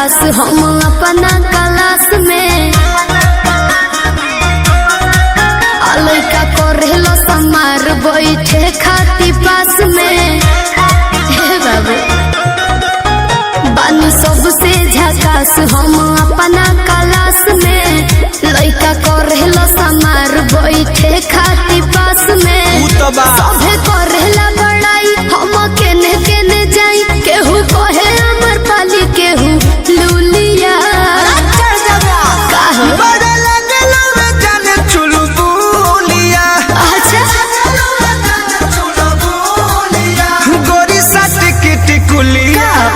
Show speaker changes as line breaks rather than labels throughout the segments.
झकास हम अपना क्लास में लइका करेलो समार बैठे खाती पास में। हे बाबू बानी सबसे झकास हम अपना क्लास में लइका करेलो समार बैठे खाती पास में। सभे करेला बड़ाई हम केने केने जाई केहू कहे अमर पाली केहू लूलिया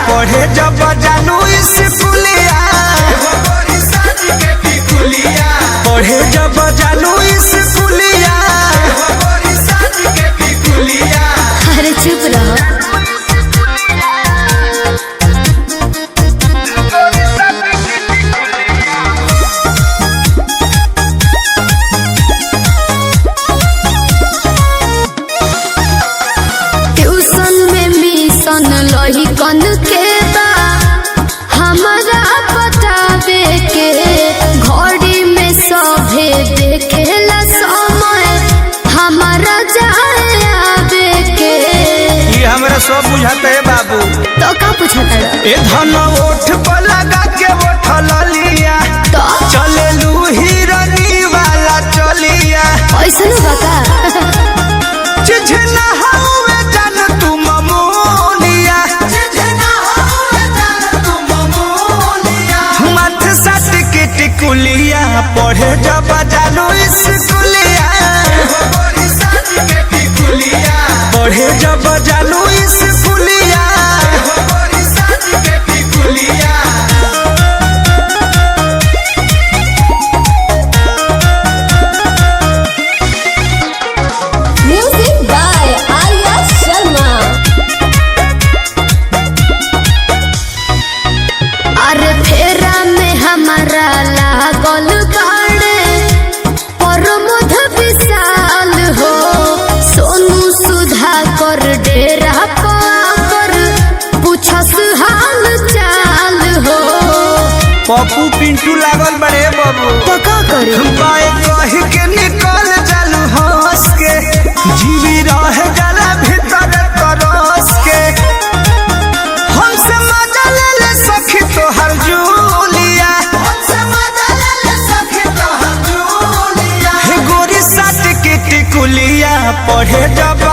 पढ़े जब जानू स्कूलिया पढ़े जब जानू स्कूलिया।
अरे चुप रहो। ट्यूशन में मिशन लही कन के हमारा बतावे के घड़ी में सभे देखेला समय हमारा जाए आवे के।
ये हमरा सब बुझाते है बाबू।
तो का पूछता
ए धन ओठ पर लगा के उठल लिया
तो
चलेलू हिरनी वाला चलिया
ऐसा न बता
चिझना हवे जान तू ममोनिया मत सट के टिकुलिया पढ़े जब जानू स्कूलिया पढ़े जब जानू स्कूलिया।
Music by Arya Sharma. अरे फेरा में हमारा लागल बाड़े प्रमोद विशाल हो सोनू सुधा कर डेरा पर पूछस हाल चाल हो।
पप्पू पिंटू लागल बड़े बाबू
तो का करे
बाए कह के निकल जालू हंस के जीवी रह जाला भीतर तरस के हमसे मजा ले ले सखी तोहर जूलिया हे गोरी साथ के टिकुलिया पढ़े जब